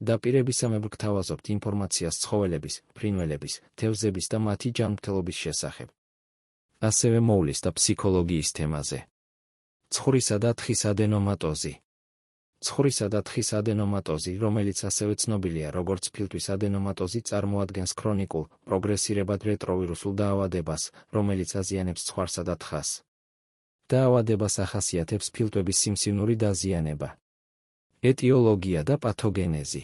დაპირებისამებრ გთავაზობთ ინფორმაციას ცხოველების, ფრინველების, თევზების და მათი ჯანმრთელობის შესახებ. ასევე მოვლის და ფსიქოლოგიის თემაზე. ცხვრისა და თხის ადენომატოზი. ცხვრისა და თხის ადენომატოზი, რომელიც ასევე ცნობილია როგორც ფილტვის ადენომატოზი, წარმოადგენს ქრონიკულ, პროგრესირებად რეტროვირუსულ დაავადებას, რომელიც აზიანებს ცხვარსა და თხას. დაავადებას ახასიათებს ფილტვების სიმსივნური დაზიანება. ეტიოლოგია და პათოგენეზი.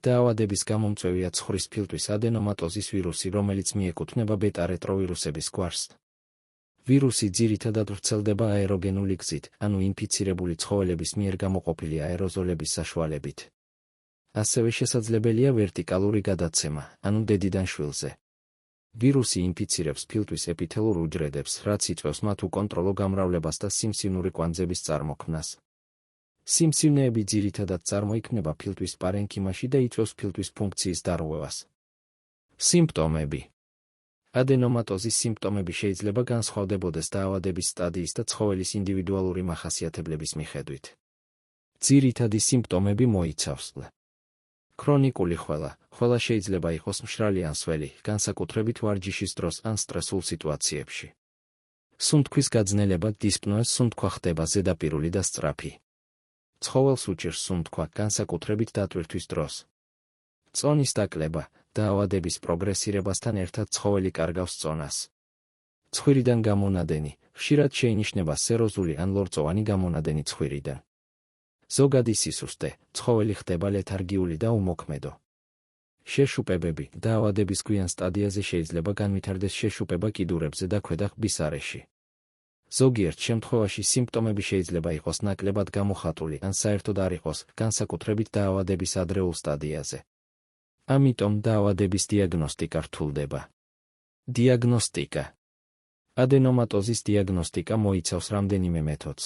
დაავადების გამომწვევია ცხვრის ფილტვის ადენომატოზის ვირუსი, რომელიც მიეკუთვნება ბეტა-რეტროვირუსების გვარს. ვირუსი ძირითადად ვრცელდება აეროგენული გზით, ანუ ინფიცირებული ცხოველების მიერ გამოყოფილი აეროზოლების საშუალებით. ასევე შესაძლებელია ვერტიკალური გადაცემა, ანუ დედიდან შვილზე. ვირუსი ინფიცირებს ფილტვის ეპითელურ უჯრედებს, რაც იწვევს მათ უკონტროლო გამრავლებას და სიმსივნური კვანძების წარმოქმნას. სიმსივნეები ძირითადად წარმოიქმნება ფილტვის პარენქიმაში და იწვევს ფილტვის ფუნქციის დარღვევას. სიმპტომები. ადენომატოზის სიმპტომები შეიძლება განსხვავდებოდეს დაავადების სტადიის და ცხოველის ინდივიდუალური მახასიათებლების მიხედვით. ძირითადი სიმპტომები მოიცავს: ქრონიკული ხველა. ხველა შეიძლება იყოს მშრალი ან სველი, განსაკუთრებით ვარჯიშის დროს ან სტრესულ სიტუაციებში. სუნთქვის გაძნელება, დისპნოეს სუნთქვა ხდება ზედაპირული და სწრაფი. ცხოველს უჭირს სუნთქვა, განსაკუთრებით დატვირთვის დროს. წონის დაკლება. დაავადების პროგრესირებასთან ერთად ცხოველი კარგავს წონას. ცხვირიდან გამონადენი. ხშირად შეინიშნება სეროზული ან ლორწოვანი გამონადენი ცხვირიდან. ზოგადი სისუსტე. ცხოველი ხდება ლეთარგიული და უმოქმედო. შეშუპებები. დაავადების გვიან სტადიაზე შეიძლება განვითარდეს შეშუპება კიდურებზე და ქვედა ყბის არეში. ზოგიერთ შემთხვევაში სიმპტომები შეიძლება იყოს ნაკლებად გამოხატული ან საერთოდ არ იყოს, განსაკუთრებით დაავადების ადრეულ სტადიაზე. ამიტომ დაავადების დიაგნოსტიკა რთულდება. დიაგნოსტიკა. ადენომატოზის დიაგნოსტიკა მოიცავს რამდენიმე მეთოდს.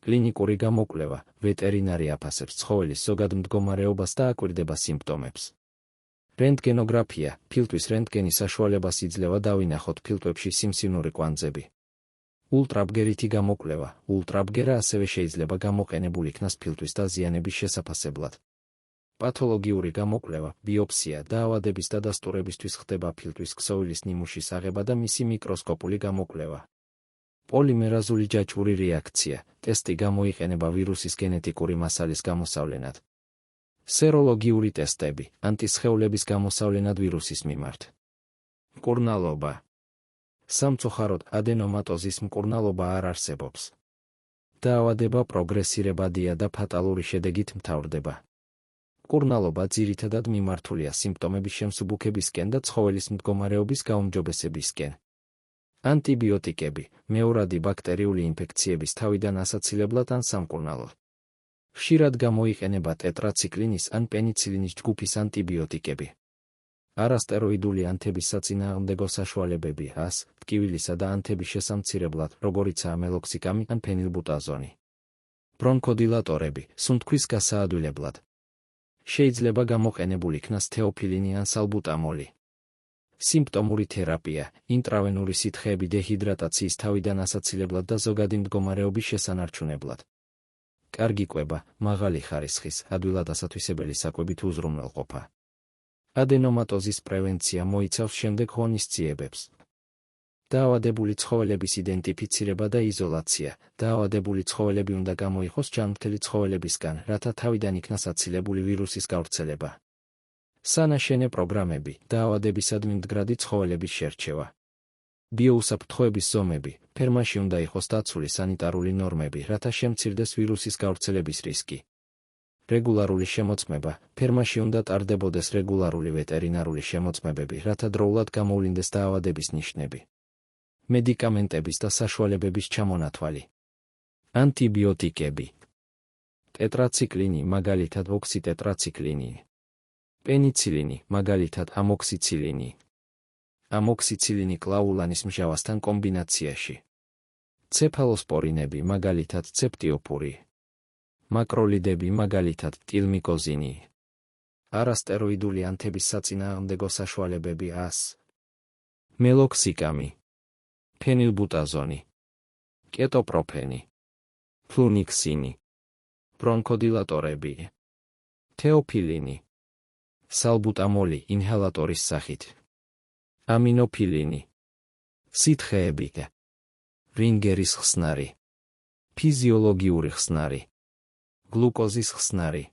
კლინიკური გამოკვლევა. ვეტერინარი აფასებს ცხოველის ზოგად მდგომარეობას და აკვირდება სიმპტომებს. რენტგენოგრაფია. ფილტვის რენტგენის საშუალებას იძლევა დავინახოთ ფილტვებში სიმსივნური კვანძები. ულტრაბგერითი გამოკვლევა. ულტრაბგერა ასევე შეიძლება გამოყენებულ იქნას ფილტვის დაზიანების შესაფასებლად. პათოლოგიური გამოკვლევა, ბიოპსია. დაავადების დადასტურებისთვის ხდება ფილტვის ქსოვილის ნიმუშის აღება და მისი მიკროსკოპული გამოკვლევა. პოლიმერაზული ჯაჭვური რეაქცია. ტესტი გამოიყენება ვირუსის გენეტიკური მასალის გამოსავლენად. სეროლოგიური ტესტები. ანტისხეულების გამოსავლენად ვირუსის მიმართ. მკურნალობა. სამწუხაროდ, ადენომატოზის მკურნალობა არ არსებობს. დაავადება პროგრესირებადია და ფატალური შედეგით მთავრდება. მკურნალობა ძირითადად მიმართულია სიმპტომების შემსუბუქებისკენ და ცხოველის მდგომარეობის გაუმჯობესებისკენ. ანტიბიოტიკები. მეორადი ბაქტერიული ინფექციების თავიდან ასაცილებლად ან სამკურნალოდ. ხშირად გამოიყენება ტეტრაციკლინის ან პენიცილინის ჯგუფის ანტიბიოტიკები. არასტეროიდული ანთების საწინააღმდეგო საშუალებები ას, ტკივილისა და ანთების შესამცირებლად, როგორიცაა მელოქსიკამი ან ფენილბუტაზონი. ბრონქოდილატორები. სუნთქვის გასაადვილებლად. შეიძლება გამოყენებულ იქნას თეოფილინი ან სალბუტამოლი. სიმპტომური თერაპია. ინტრავენური სითხეები დეჰიდრატაციის თავიდან ასაცილებლად და ზოგადი მდგომარეობის შესანარჩუნებლად. კარგი კვება, მაღალი ხარისხის, ადვილად ასათვისებელი საკვებით უზრუნველყოფა. ადენომატოზის პრევენცია მოიცავს შემდეგ ღონისძიებებს. დაავადებული ცხოველების იდენტიფიცირება და იზოლაცია. დაავადებული ცხოველები უნდა გამოიყოს ჯანმრთელი ცხოველებისგან, რათა თავიდან იქნას აცილებული ვირუსის გავრცელება. სანაშენე პროგრამები. დაავადებისადმი მდგრადი ცხოველების შერჩევა. ბიოუსაფრთხოების ზომები. ფერმაში უნდა იყოს დაცული სანიტარული ნორმები, რათა შემცირდეს ვირუსის გავრცელების რისკი. რეგულარული შემოწმება. ფერმაში უნდა ტარდებოდეს რეგულარული ვეტერინარული შემოწმებები, რათა დროულად გამოვლინდეს დაავადების ნიშნები. მედიკამენტების და საშუალებების ჩამონათვალი. ანტიბიოტიკები. ტეტრაციკლინი, მაგალითად ოქსიტეტრაციკლინი. პენიცილინი, მაგალითად ამოქსიცილინი. ამოქსიცილინი კლაულანის მჟავასთან კომბინაციაში. ცეფალოსპორინები, მაგალითად ცეპტიოფური. მაკროლიდები, მაგალითად ტილმიკოზინი. არასტეროიდული ანთების საწინააღმდეგო საშუალებები ას. მელოქსიკამი. ფენილბუტაზონი. კეტოპროფენი. ფლუნიქსინი. ბრონქოდილატორები. თეოფილინი, სალბუტამოლი ინჰალატორის სახით, ამინოფილინი, სითხეები, რინგერის ხსნარი, ფიზიოლოგიური ხსნარი, გლუკოზის ხსნარი,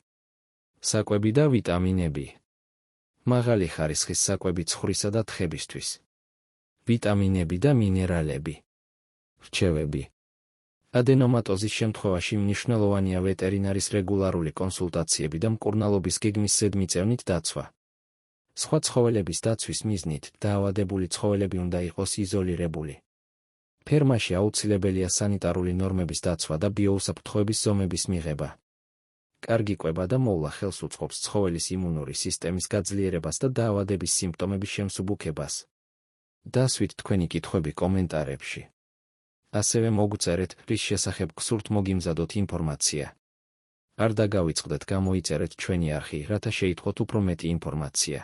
საკვები და ვიტამინები, მაღალი ხარისხის საკვები ცხვრისა და თხებისთვის, ვიტამინები და მინერალები, რჩევები. ადენომატოზის შემთხვევაში მნიშვნელოვანია ვეტერინარის რეგულარული კონსულტაციები და მკურნალობის გეგმის ზედმიწევნით დაცვა. სხვა ცხოველების დაცვის მიზნით დაავადებული ცხოველები უნდა იყოს იზოლირებული. ფერმაში აუცილებელია სანიტარული ნორმების დაცვა და ბიოუსაფრთხოების ზომების მიღება. კარგი კვება და მოვლა ხელს უწყობს ცხოველის იმუნური სისტემის გაძლიერებას და დაავადების სიმპტომების შემსუბუქებას. დასვით თქვენი კითხვები კომენტარებში. ასევე მოგწერეთ, რის შესახებ გსურთ მოგიმზადოთ ინფორმაცია. არ დაგავიწყდეთ, გამოიწერეთ ჩვენი არხი, რათა შეიტყოთ უფრო მეტი ინფორმაცია.